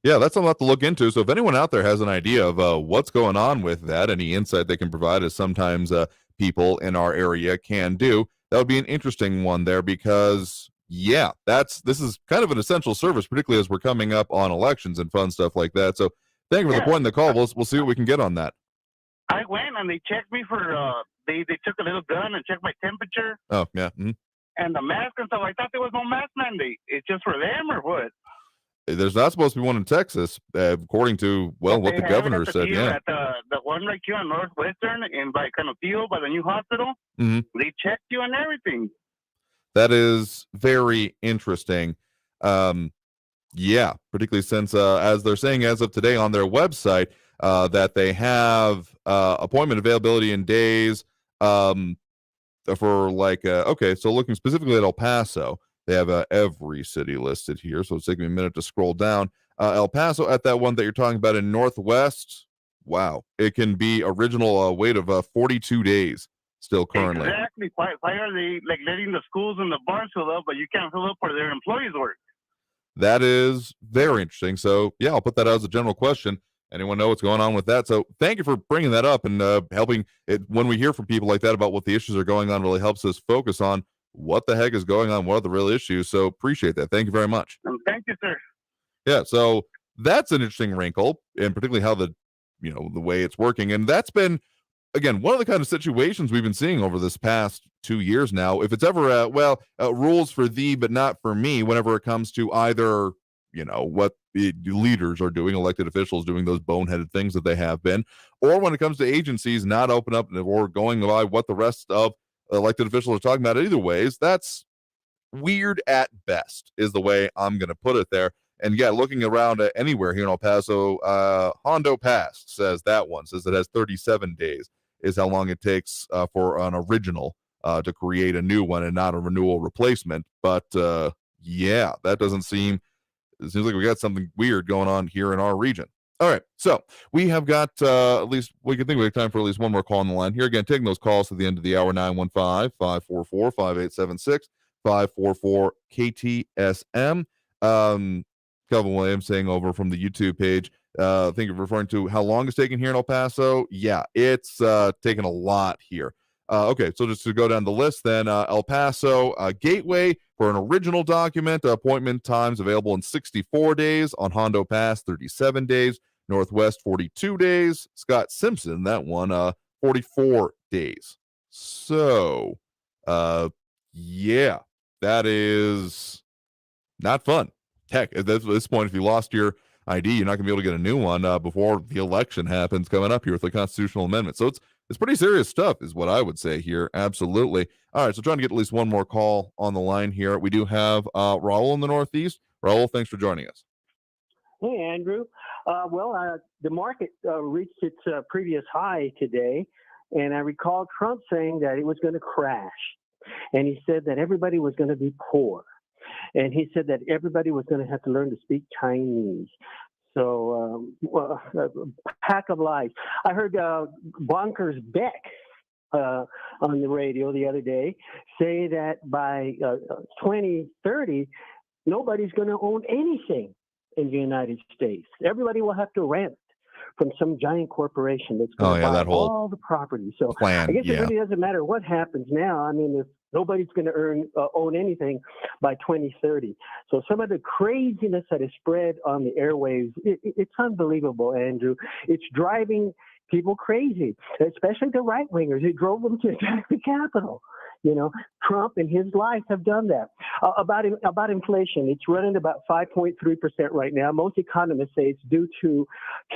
[SPEAKER 2] Yeah, that's a lot to look into. So if anyone out there has an idea of what's going on with that, any insight they can provide, as sometimes people in our area can do, that would be an interesting one there, because yeah, this is kind of an essential service, particularly as we're coming up on elections and fun stuff like that. So thank you for the point in the call. We'll see what we can get on that.
[SPEAKER 20] I went and they checked me for they took a little gun and checked my temperature.
[SPEAKER 2] Oh yeah.
[SPEAKER 20] And the mask and stuff. I thought there was no mask mandate. It's just for them or what?
[SPEAKER 2] there's not supposed to be one in Texas, according to, well, what the governor said. Yeah.
[SPEAKER 20] At the one right here on Northwestern in by Canopio, by the new hospital, they checked you and everything.
[SPEAKER 2] That is very interesting. Yeah, particularly since, as they're saying as of today on their website, that they have appointment availability in days for like, okay, so looking specifically at El Paso, they have every city listed here, so it's taking me a minute to scroll down. El Paso, at that one that you're talking about in Northwest, wow, it can be original wait of 42 days still currently.
[SPEAKER 20] Exactly. Why are they like letting the schools and the bars fill up, but you can't fill up where their employees work?
[SPEAKER 2] That is very interesting. So, yeah, I'll put that out as a general question. Anyone know what's going on with that? So thank you for bringing that up and helping it. When we hear from people like that about what the issues are going on, really helps us focus on what the heck is going on, what are the real issues. So appreciate that. Thank you very much.
[SPEAKER 20] Thank you, sir.
[SPEAKER 2] Yeah, so that's an interesting wrinkle, and particularly how the way it's working. And that's been, again, one of the kind of situations we've been seeing over this past 2 years now. If it's ever, rules for thee, but not for me, whenever it comes to either, what the leaders are doing, elected officials doing those boneheaded things that they have been, or when it comes to agencies not open up or going by what the rest of elected officials are talking about. Either ways, that's weird at best, is the way I'm going to put it there. And yeah, looking around anywhere here in El Paso, Hondo Pass says it has 37 days is how long it takes for an original to create a new one and not a renewal replacement. But yeah, that doesn't seem. It seems like we got something weird going on here in our region. All right, so we have got at least, we can think we have time for at least one more call on the line here. Again, taking those calls to the end of the hour, 915-544-5876, 544-KTSM. Kelvin Williams saying over from the YouTube page, I think you're referring to how long it's taking here in El Paso. Yeah, it's taken a lot here. Okay, so just to go down the list then, El Paso Gateway for an original document, appointment times available in 64 days. On Hondo Pass, 37 days. Northwest, 42 days. Scott Simpson, that one, 44 days. So, yeah, that is not fun. Heck, at this point, if you lost your ID, you're not going to be able to get a new one before the election happens coming up here with the constitutional amendment. So it's pretty serious stuff is what I would say here. Absolutely. All right, so trying to get at least one more call on the line here. We do have Raul in the Northeast. Raul, thanks for joining us.
[SPEAKER 21] Hey, Andrew. The market reached its previous high today, and I recall Trump saying that it was going to crash. And he said that everybody was going to be poor. And he said that everybody was going to have to learn to speak Chinese. So, pack of lies. I heard Bonkers Beck on the radio the other day say that by 2030, nobody's going to own anything in the United States. Everybody will have to rent from some giant corporation that's going to buy all the property. So
[SPEAKER 2] plan,
[SPEAKER 21] I guess it really doesn't matter what happens now. I mean, if nobody's going to own anything by 2030. So some of the craziness that is spread on the airwaves, it's unbelievable, Andrew. It's driving people crazy, especially the right-wingers. It drove them to attack the Capitol. Trump and his life have done that. About inflation, it's running about 5.3% right now. Most economists say it's due to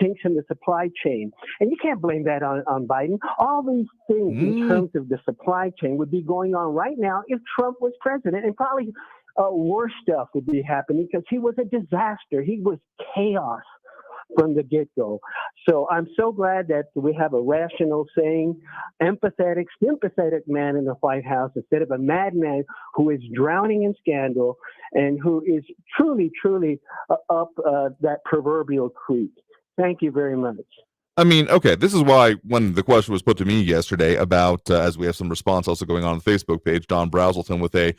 [SPEAKER 21] kinks in the supply chain. And you can't blame that on Biden. All these things in terms of the supply chain would be going on right now if Trump was president, and probably worse stuff would be happening because he was a disaster. He was chaos from the get-go. So I'm so glad that we have a rational, sane, empathetic, sympathetic man in the White House instead of a madman who is drowning in scandal and who is truly, truly up that proverbial creek. Thank you very much.
[SPEAKER 2] I mean, okay, this is why when the question was put to me yesterday about, as we have some response also going on the Facebook page, Don Brazelton with a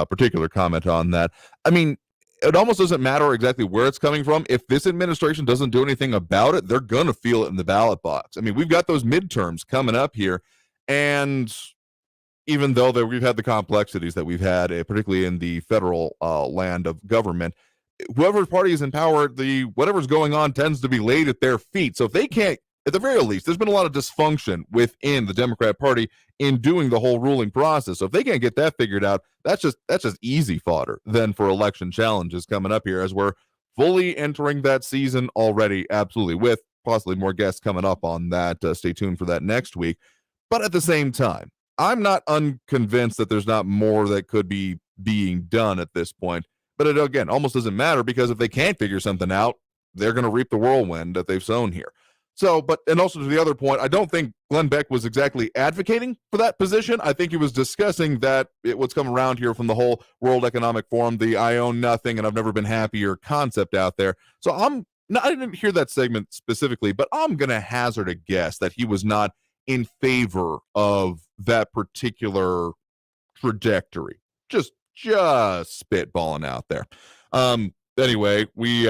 [SPEAKER 2] particular comment on that. I mean, it almost doesn't matter exactly where it's coming from. If this administration doesn't do anything about it, they're going to feel it in the ballot box. I mean, we've got those midterms coming up here, and even though we've had the complexities that we've had, particularly in the federal land of government, whoever party is in power, whatever's going on tends to be laid at their feet. So if they can't, at the very least, there's been a lot of dysfunction within the Democrat Party in doing the whole ruling process. So if they can't get that figured out, that's just easy fodder then for election challenges coming up here as we're fully entering that season already, absolutely, with possibly more guests coming up on that. Stay tuned for that next week. But at the same time, I'm not unconvinced that there's not more that could be being done at this point. But it, again, almost doesn't matter, because if they can't figure something out, they're going to reap the whirlwind that they've sown here. So, and also to the other point, I don't think Glenn Beck was exactly advocating for that position. I think he was discussing that what's come around here from the whole World Economic Forum, the I own nothing and I've never been happier concept out there. So I didn't hear that segment specifically, but I'm going to hazard a guess that he was not in favor of that particular trajectory. Just spitballing out there. Anyway, we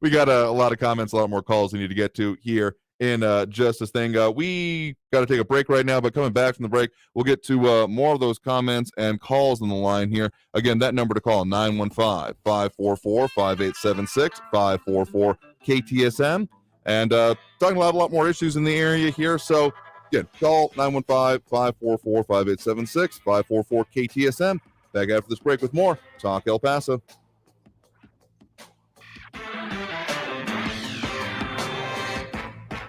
[SPEAKER 2] we got a lot of comments, a lot more calls we need to get to here in just this thing. We got to take a break right now, but coming back from the break, we'll get to more of those comments and calls on the line here. Again, that number to call, 915-544-5876, 544-KTSM. And talking about a lot more issues in the area here. So, again, call 915-544-5876, 544-KTSM. Back after this break with more Talk El Paso.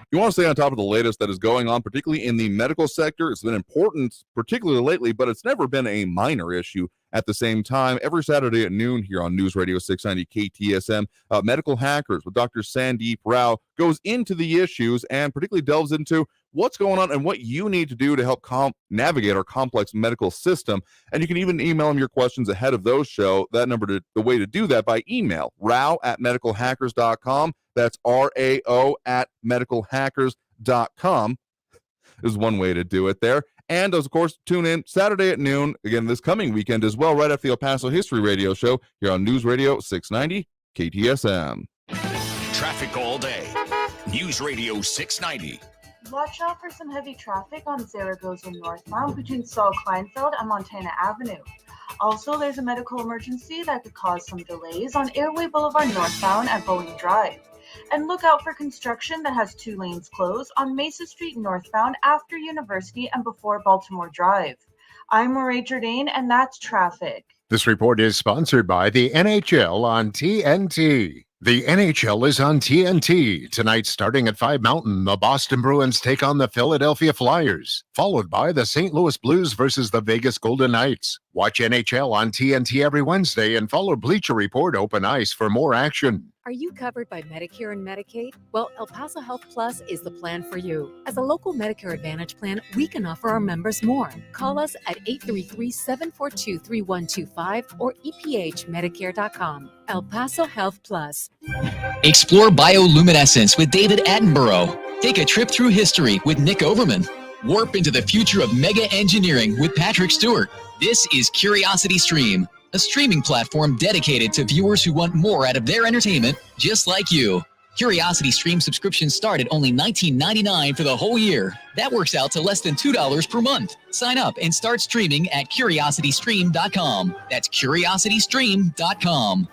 [SPEAKER 2] You want to stay on top of the latest that is going on, particularly in the medical sector. It's been important, particularly lately, but it's never been a minor issue at the same time. Every Saturday at noon here on News Radio 690 KTSM, Medical Hackers with Dr. Sandeep Rao goes into the issues and particularly delves into what's going on and what you need to do to help navigate our complex medical system. And you can even email them your questions ahead of those show. That number, the way to do that by email, rao@medicalhackers.com. That's RAO@medicalhackers.com is one way to do it there. And, of course, tune in Saturday at noon, again, this coming weekend as well, right after the El Paso History Radio Show here on News Radio 690 KTSM.
[SPEAKER 7] Traffic all day. News Radio 690.
[SPEAKER 3] Watch out for some heavy traffic on Zaragoza northbound between Saul Kleinfeld and Montana Avenue. Also, there's a medical emergency that could cause some delays on Airway Boulevard northbound at Boeing Drive. And look out for construction that has 2 lanes closed on Mesa Street northbound after University and before Baltimore Drive. I'm Marie Jourdain, and that's traffic.
[SPEAKER 12] This report is sponsored by the NHL on TNT. The NHL is on TNT. Tonight, starting at 5 Mountain, the Boston Bruins take on the Philadelphia Flyers, followed by the St. Louis Blues versus the Vegas Golden Knights. Watch NHL on TNT every Wednesday and follow Bleacher Report Open Ice for more action.
[SPEAKER 6] Are you covered by Medicare and Medicaid? Well, El Paso Health Plus is the plan for you. As a local Medicare Advantage plan, we can offer our members more. Call us at 833-742-3125 or ephmedicare.com. El Paso Health Plus.
[SPEAKER 22] Explore bioluminescence with David Attenborough. Take a trip through history with Nick Overman. Warp into the future of mega engineering with Patrick Stewart. This is Curiosity Stream, a streaming platform dedicated to viewers who want more out of their entertainment, just like you. Curiosity Stream subscriptions start at only $19.99 for the whole year. That works out to less than $2 per month. Sign up and start streaming at curiositystream.com. That's curiositystream.com.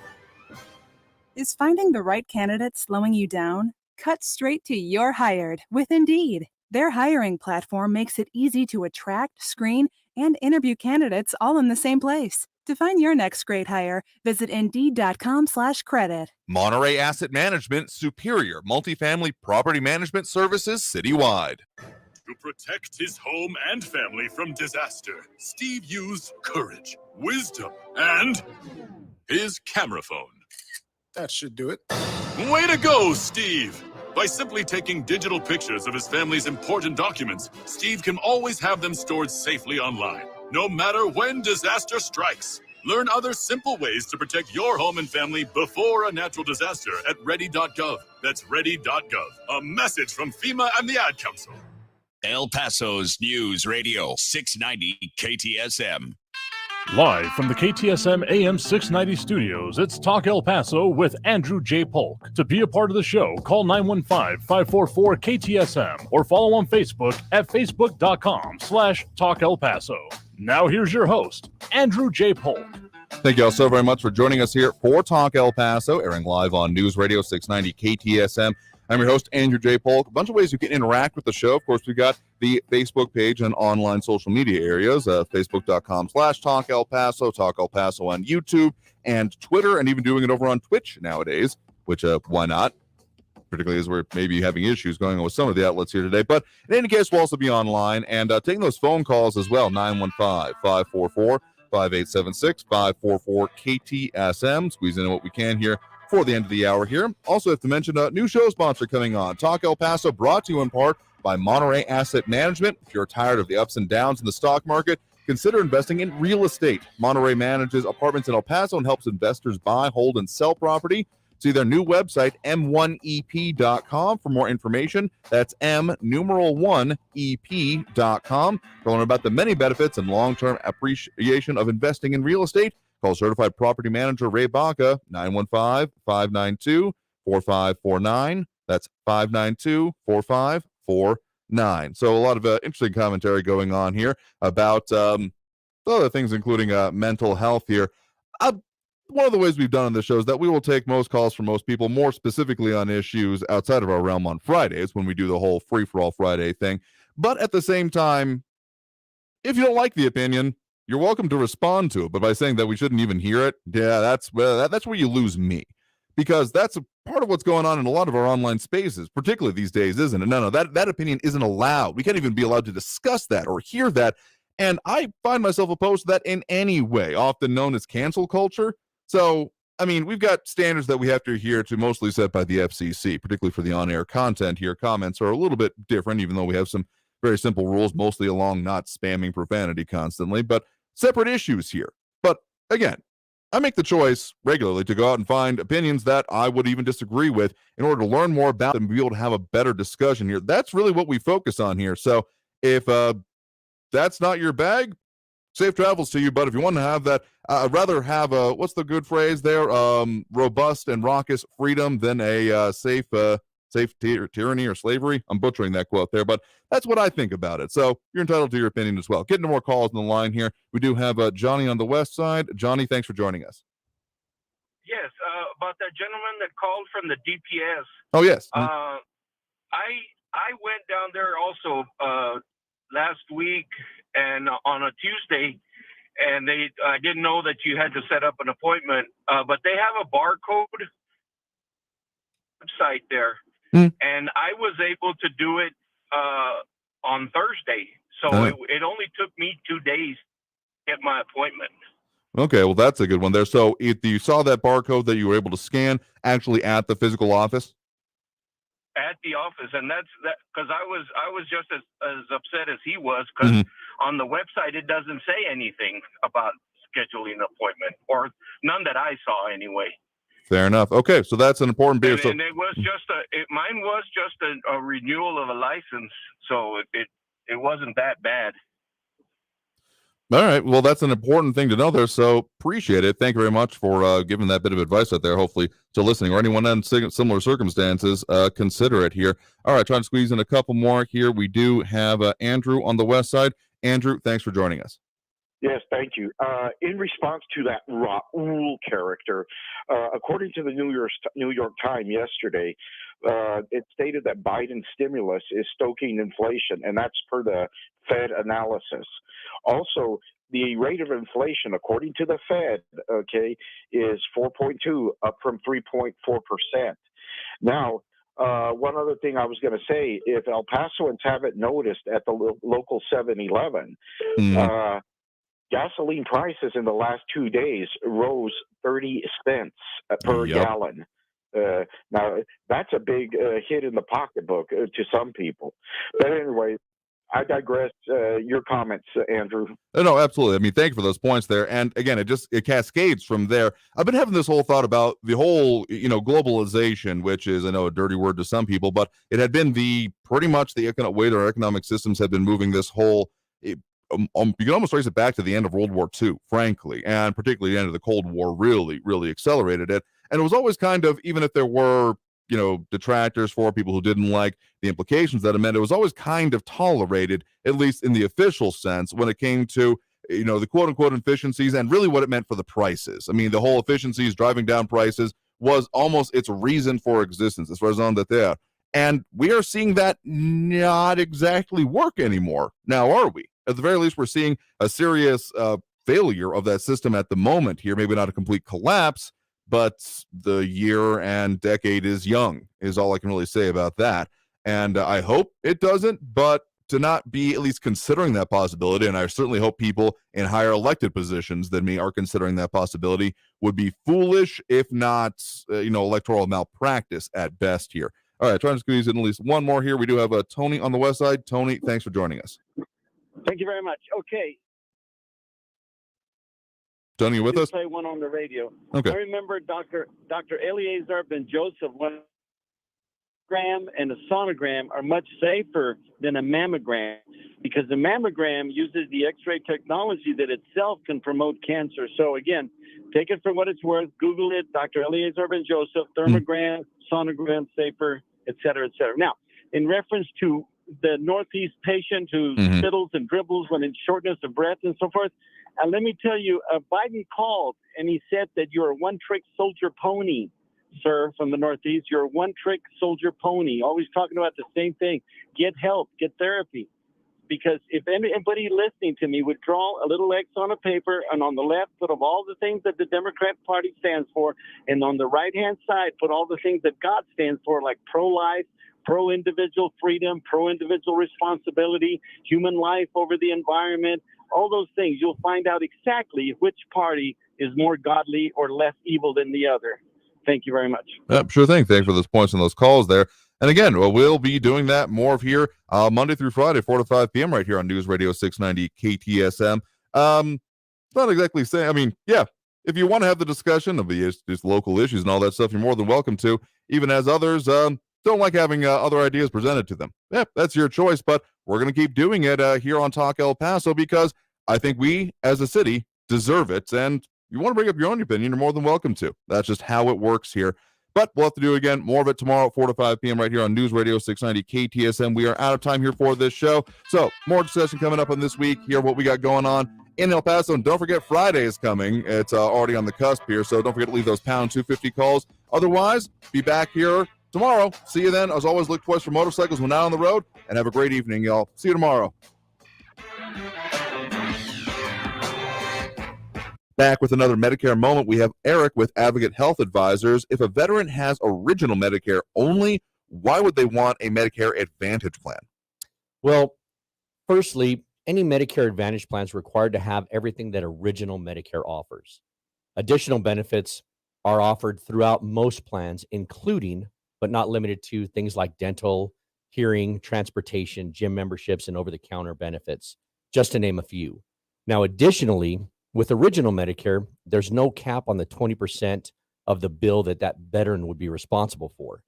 [SPEAKER 4] Is finding the right candidate slowing you down? Cut straight to You're Hired with Indeed. Their hiring platform makes it easy to attract, screen, and interview candidates all in the same place. To find your next great hire, visit Indeed.com/credit.
[SPEAKER 2] Monterey Asset Management, superior multifamily property management services citywide.
[SPEAKER 23] To protect his home and family from disaster, Steve used courage, wisdom, and his camera phone.
[SPEAKER 24] That should do it.
[SPEAKER 23] Way to go, Steve! By simply taking digital pictures of his family's important documents, Steve can always have them stored safely online, no matter when disaster strikes. Learn other simple ways to protect your home and family before a natural disaster at ready.gov. That's ready.gov. A message from FEMA and the Ad Council.
[SPEAKER 7] El Paso's News Radio 690 KTSM.
[SPEAKER 1] Live from the KTSM AM 690 studios, it's Talk El Paso with Andrew J. Polk. To be a part of the show, call 915-544-KTSM or follow on Facebook at facebook.com/Talk El Paso. Now here's your host, Andrew J. Polk.
[SPEAKER 2] Thank you all so very much for joining us here for Talk El Paso, airing live on News Radio 690 KTSM. I'm your host, Andrew J. Polk. A bunch of ways you can interact with the show. Of course, we've got the Facebook page and online social media areas, facebook.com/Talk El Paso, Talk El Paso on YouTube and Twitter, and even doing it over on Twitch nowadays, which why not? Particularly as we're maybe having issues going on with some of the outlets here today. But in any case, we'll also be online and taking those phone calls as well, 915-544-5876, 544-KTSM, squeezing in what we can here for the end of the hour here. Also have to mention a new show sponsor coming on, Talk El Paso, brought to you in part by Monterey Asset Management. If you're tired of the ups and downs in the stock market, consider investing in real estate. Monterey manages apartments in El Paso and helps investors buy, hold, and sell property. See their new website, m1ep.com, for more information. That's m1ep.com. To learn about the many benefits and long-term appreciation of investing in real estate, call certified property manager Ray Baca, 915-592-4549. That's 592-4549. So a lot of interesting commentary going on here about other things, including mental health here. One of the ways we've done on this show is that we will take most calls from most people, more specifically on issues outside of our realm on Fridays when we do the whole free-for-all Friday thing. But at the same time, if you don't like the opinion, you're welcome to respond to it. But by saying that we shouldn't even hear it, yeah, that's where you lose me. Because that's a part of what's going on in a lot of our online spaces, particularly these days, isn't it? No, that opinion isn't allowed. We can't even be allowed to discuss that or hear that. And I find myself opposed to that in any way, often known as cancel culture. So, I mean, we've got standards that we have to adhere to, mostly set by the FCC, particularly for the on-air content here. Comments are a little bit different, even though we have some very simple rules, mostly along not spamming profanity constantly, but separate issues here. But again, I make the choice regularly to go out and find opinions that I would even disagree with in order to learn more about them and be able to have a better discussion here. That's really what we focus on here. So if that's not your bag, safe travels to you. But if you want to have that, I'd rather have a, what's the good phrase there? Robust and raucous freedom than a safe tyranny or slavery. I'm butchering that quote there, but that's what I think about it. So you're entitled to your opinion as well. Getting to more calls on the line here. We do have Johnny on the west side. Johnny, thanks for joining us.
[SPEAKER 20] Yes, about that gentleman that called from the DPS.
[SPEAKER 2] Oh, yes.
[SPEAKER 20] I went down there also last week and on a Tuesday, and I didn't know that you had to set up an appointment, but they have a barcode website there, and I was able to do it on Thursday. So it only took me 2 days to get my appointment.
[SPEAKER 2] Okay, well, that's a good one there. So if you saw that barcode that you were able to scan actually at the physical office?
[SPEAKER 20] At the office, and that's that, because I was just as upset as he was, because on the website it doesn't say anything about scheduling an appointment, or none that I saw anyway.
[SPEAKER 2] Fair enough. Okay, so that's an important bit.
[SPEAKER 20] And it was just mine was just a renewal of a license, so it wasn't that bad.
[SPEAKER 2] All right. Well, that's an important thing to know there. So appreciate it. Thank you very much for giving that bit of advice out there, hopefully to listening or anyone in similar circumstances. Consider it here. All right. Trying to squeeze in a couple more here. We do have Andrew on the west side. Andrew, thanks for joining us.
[SPEAKER 5] Yes, thank you. In response to that Raul character, according to the New York Times yesterday, it stated that Biden's stimulus is stoking inflation, and that's per the Fed analysis. Also, the rate of inflation, according to the Fed, is 4.2, up from 3.4%. Now, one other thing I was going to say, if El Pasoans haven't noticed at the local 7-Eleven, gasoline prices in the last 2 days rose 30 cents per gallon. Now, that's a big hit in the pocketbook to some people. But anyway, I digress. Your comments, Andrew.
[SPEAKER 2] No, absolutely. I mean, thank you for those points there. And again, it cascades from there. I've been having this whole thought about the whole, globalization, which is, I know, a dirty word to some people, but it had been pretty much the way that our economic systems have been moving this whole. You can almost trace it back to the end of World War II, frankly, and particularly the end of the Cold War really, really accelerated it. And it was always kind of, even if there were, detractors for people who didn't like the implications that it meant, it was always kind of tolerated, at least in the official sense, when it came to, the quote unquote efficiencies and really what it meant for the prices. I mean, the whole efficiencies driving down prices was almost its reason for existence, as far as on that there. And we are seeing that not exactly work anymore. Now, are we? At the very least, we're seeing a serious failure of that system at the moment here. Maybe not a complete collapse, but the year and decade is young, is all I can really say about that. And I hope it doesn't, but to not be at least considering that possibility, and I certainly hope people in higher elected positions than me are considering that possibility, would be foolish, if not, electoral malpractice at best here. All right, trying to squeeze in at least one more here. We do have Tony on the west side. Tony, thanks for joining us.
[SPEAKER 8] Thank you very much. Okay.
[SPEAKER 2] Tony, you with us?
[SPEAKER 8] Play one on the radio.
[SPEAKER 2] Okay.
[SPEAKER 8] I remember Dr. Eleazar Ben Joseph, one mammogram and a sonogram are much safer than a mammogram because the mammogram uses the X-ray technology that itself can promote cancer. So again, take it for what it's worth. Google it, Dr. Eleazar Ben Joseph, thermogram, sonogram, safer, et cetera, et cetera. Now, in reference to the Northeast patient who fiddles and dribbles when in shortness of breath and so forth, let me tell you, Biden called and he said that you're a one-trick soldier pony, sir, from the Northeast. You're a one-trick soldier pony, always talking about the same thing. Get help, get therapy. Because if anybody listening to me would draw a little X on a paper and on the left put of all the things that the Democrat Party stands for, and on the right-hand side put all the things that God stands for, like pro-life, pro-individual freedom, pro-individual responsibility, human life over the environment, all those things, you'll find out exactly which party is more godly or less evil than the other. Thank you very much.
[SPEAKER 2] Yep, sure thing. Thank you for those points and those calls there. And again, we'll be doing that more of here Monday through Friday, 4 to 5 p.m. right here on News Radio 690 KTSM. Not exactly saying, I mean, yeah, if you want to have the discussion of these local issues and all that stuff, you're more than welcome to, even as others don't like having other ideas presented to them. Yeah, that's your choice, but we're going to keep doing it here on Talk El Paso because I think we, as a city, deserve it. And you want to bring up your own opinion, you're more than welcome to. That's just how it works here. But we'll have to do again more of it tomorrow at 4 to 5 p.m. right here on News Radio 690 KTSM. We are out of time here for this show. So more discussion coming up on this week. Hear what we got going on in El Paso. And don't forget, Friday is coming. It's already on the cusp here. So don't forget to leave those pound 250 calls. Otherwise, be back here tomorrow. See you then. As always, look twice for motorcycles when out on the road. And have a great evening, y'all. See you tomorrow. Back with another Medicare moment, we have Eric with Advocate Health Advisors. If a veteran has original Medicare only, why would they want a Medicare Advantage plan?
[SPEAKER 9] Well, firstly, any Medicare Advantage plan is required to have everything that original Medicare offers. Additional benefits are offered throughout most plans, including, but not limited to, things like dental, hearing, transportation, gym memberships, and over-the-counter benefits, just to name a few. Now, additionally, with original Medicare, there's no cap on the 20% of the bill that veteran would be responsible for.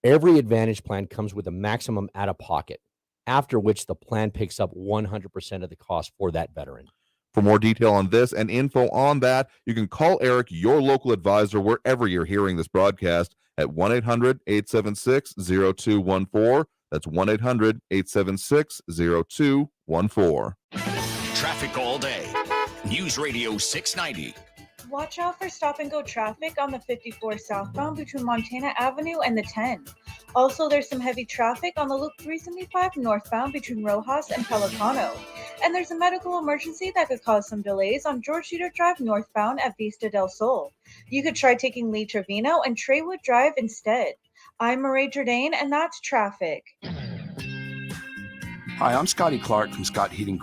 [SPEAKER 9] Every Advantage plan comes with a maximum out-of-pocket, after which the plan picks up 100% of the cost for that veteran.
[SPEAKER 2] For more detail on this and info on that, you can call Eric, your local advisor, wherever you're hearing this broadcast, at 1-800-876-0214. That's 1-800-876-0214.
[SPEAKER 7] Traffic all day. News Radio 690.
[SPEAKER 3] Watch out for stop-and-go traffic on the 54 southbound between Montana Avenue and the 10. Also, there's some heavy traffic on the Loop 375 northbound between Rojas and Pelicano. And there's a medical emergency that could cause some delays on George Streeter Drive northbound at Vista del Sol. You could try taking Lee Trevino and Treywood Drive instead. I'm Marae Jourdain, and that's traffic.
[SPEAKER 10] Hi, I'm Scotty Clark from Scott Heating